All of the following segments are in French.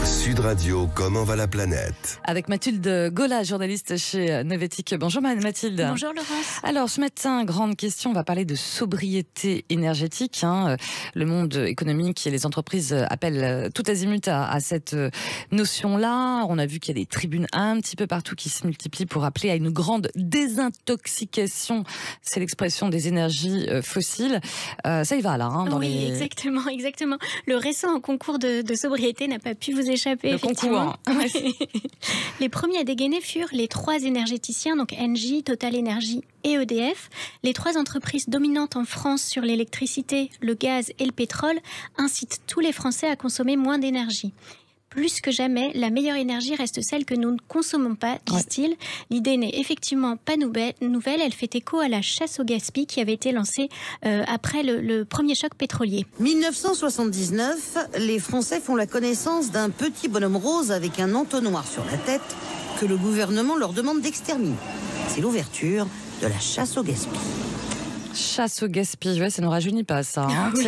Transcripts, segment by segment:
Sud Radio, comment va la planète? Avec Mathilde Gola, journaliste chez Novetic. Bonjour Mathilde. Bonjour Laurence. Alors ce matin, grande question, on va parler de sobriété énergétique. Le monde économique et les entreprises appellent tout azimut à cette notion-là. On a vu qu'il y a des tribunes un petit peu partout qui se multiplient pour appeler à une grande désintoxication. C'est l'expression des énergies fossiles. Ça y va là. Oui, exactement. Le récent concours de sobriété n'a pas pu vous échapper. Le concours. Les premiers à dégainer furent les trois énergéticiens, donc Engie, Total Energy et EDF. Les trois entreprises dominantes en France sur l'électricité, le gaz et le pétrole incitent tous les Français à consommer moins d'énergie. Plus que jamais, la meilleure énergie reste celle que nous ne consommons pas, disent-ils. L'idée n'est effectivement pas nouvelle, elle fait écho à la chasse au gaspillage qui avait été lancée après le premier choc pétrolier. 1979, les Français font la connaissance d'un petit bonhomme rose avec un entonnoir sur la tête que le gouvernement leur demande d'exterminer. C'est l'ouverture de la chasse au gaspillage. Chasse au gaspillage, ça ne nous rajeunit pas ça. Oui.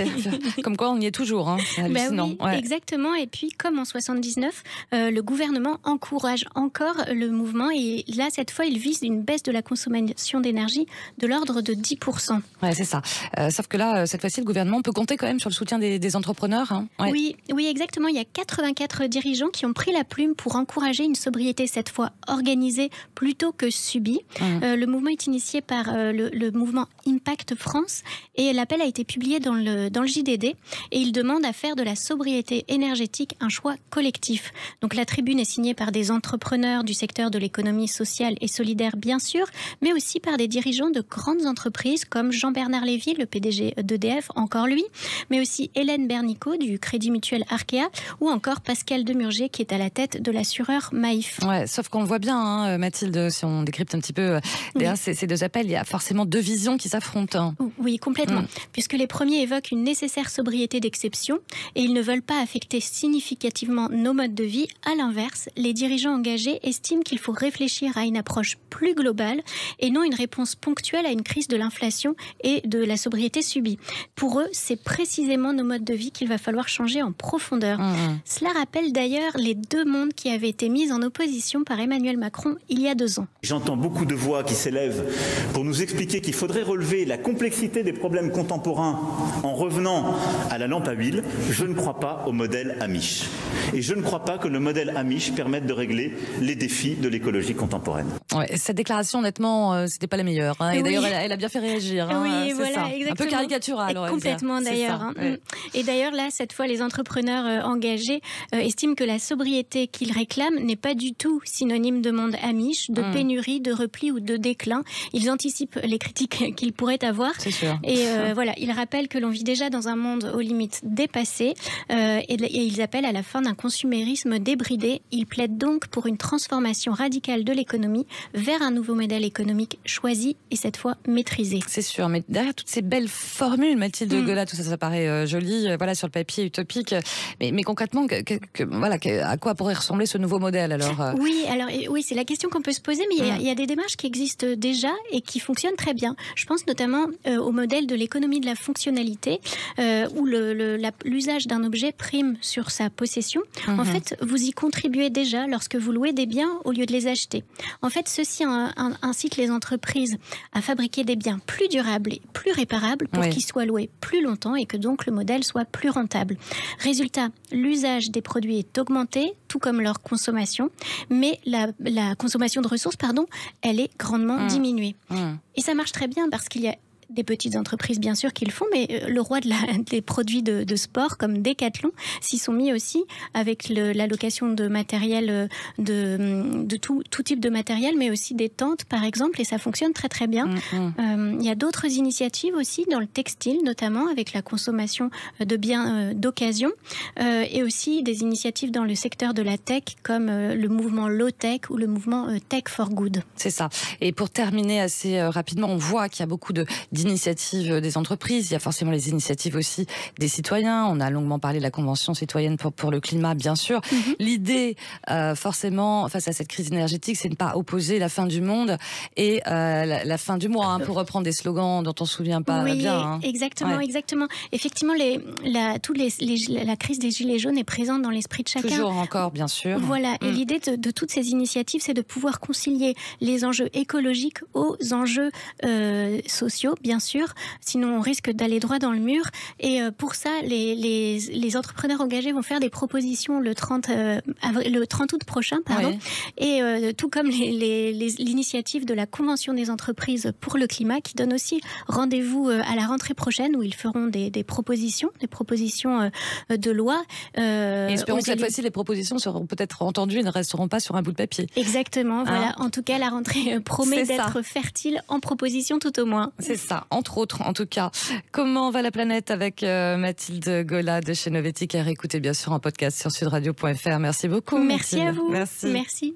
Comme quoi on y est toujours, c'est hallucinant. Oui, exactement. Et puis comme en 79, le gouvernement encourage encore le mouvement et là cette fois il vise une baisse de la consommation d'énergie de l'ordre de 10%. Ouais, c'est ça. Sauf que là, cette fois-ci, le gouvernement peut compter quand même sur le soutien des entrepreneurs. Oui, exactement. Il y a 84 dirigeants qui ont pris la plume pour encourager une sobriété cette fois organisée plutôt que subie. Le mouvement est initié par le mouvement Impact France et l'appel a été publié dans le JDD et il demande à faire de la sobriété énergétique un choix collectif. Donc la tribune est signée par des entrepreneurs du secteur de l'économie sociale et solidaire bien sûr, mais aussi par des dirigeants de grandes entreprises comme Jean-Bernard Lévy, le PDG d'EDF, encore lui, mais aussi Hélène Bernicot du Crédit Mutuel Arkea ou encore Pascal Demurger qui est à la tête de l'assureur Maïf. Ouais, sauf qu'on le voit bien, Mathilde, si on décrypte un petit peu derrière ces deux appels, il y a forcément deux visions qui s'affrontent. Oui, complètement. Puisque les premiers évoquent une nécessaire sobriété d'exception et ils ne veulent pas affecter significativement nos modes de vie. À l'inverse, les dirigeants engagés estiment qu'il faut réfléchir à une approche plus globale et non une réponse ponctuelle à une crise de l'inflation et de la sobriété subie. Pour eux, c'est précisément nos modes de vie qu'il va falloir changer en profondeur. Cela rappelle d'ailleurs les deux mondes qui avaient été mis en opposition par Emmanuel Macron il y a 2 ans. J'entends beaucoup de voix qui s'élèvent pour nous expliquer qu'il faudrait relever la complexité des problèmes contemporains en revenant à la lampe à huile. Je ne crois pas au modèle Amish. Et je ne crois pas que le modèle Amish permette de régler les défis de l'écologie contemporaine. Ouais, cette déclaration, honnêtement, c'était pas la meilleure. Et d'ailleurs, elle a bien fait réagir. Oui, voilà, ça. exactement. Un peu caricatural. Complètement d'ailleurs. Et d'ailleurs, là, cette fois, les entrepreneurs engagés estiment que la sobriété qu'ils réclament n'est pas du tout synonyme de monde Amish, de pénurie, de repli ou de déclin. Ils anticipent les critiques qu'ils pourraient avoir. C'est sûr. Et voilà, ils rappellent que l'on vit déjà dans un monde aux limites dépassées et ils appellent à la fin d'un consumérisme débridé. Ils plaident donc pour une transformation radicale de l'économie vers un nouveau modèle économique choisi et cette fois maîtrisé. C'est sûr, mais derrière toutes ces belles formules, Mathilde Gola, tout ça, ça paraît joli, sur le papier utopique, mais concrètement, à quoi pourrait ressembler ce nouveau modèle alors Oui, c'est la question qu'on peut se poser, mais il y a des démarches qui existent déjà et qui fonctionnent très bien. Je pense notamment au modèle de l'économie de la fonctionnalité, où l'usage d'un objet prime sur sa possession. En fait, vous y contribuez déjà lorsque vous louez des biens au lieu de les acheter. En fait, ceci incite les entreprises à fabriquer des biens plus durables et plus réparables pour qu'ils soient loués plus longtemps et que donc le modèle soit plus rentable. Résultat, l'usage des produits est augmenté, tout comme leur consommation, mais la consommation de ressources, elle est grandement diminuée. Et ça marche très bien parce qu'il y a des petites entreprises bien sûr qui le font, mais le roi des produits de sport comme Decathlon s'y sont mis aussi avec l'allocation de matériel, de tout type de matériel, mais aussi des tentes par exemple, et ça fonctionne très très bien. Il y a d'autres initiatives aussi dans le textile, notamment avec la consommation de biens d'occasion, et aussi des initiatives dans le secteur de la tech comme le mouvement Low Tech ou le mouvement Tech for Good. C'est ça. Et pour terminer assez rapidement, on voit qu'il y a beaucoup d'initiatives des entreprises, il y a forcément les initiatives aussi des citoyens. On a longuement parlé de la Convention citoyenne pour le climat, bien sûr. L'idée, forcément, face à cette crise énergétique, c'est de ne pas opposer la fin du monde et la fin du mois, pour reprendre des slogans dont on se souvient pas bien. Exactement, exactement. Effectivement, la crise des Gilets jaunes est présente dans l'esprit de chacun. Toujours encore, bien sûr. Voilà, et l'idée de toutes ces initiatives, c'est de pouvoir concilier les enjeux écologiques aux enjeux sociaux, bien sûr. Sinon, on risque d'aller droit dans le mur. Et pour ça, les entrepreneurs engagés vont faire des propositions le 30 août prochain. Et tout comme l'initiative de la Convention des entreprises pour le climat, qui donne aussi rendez-vous à la rentrée prochaine, où ils feront des propositions de loi. Et espérons que cette fois-ci, les propositions seront peut-être entendues et ne resteront pas sur un bout de papier. Exactement, voilà. En tout cas, la rentrée promet d'être fertile en propositions tout au moins. C'est ça, entre autres, en tout cas. Comment va la planète avec Mathilde Gola de chez Novetic, à réécouter bien sûr en podcast sur sudradio.fr. Merci beaucoup. Merci Mathilde. à vous. Merci.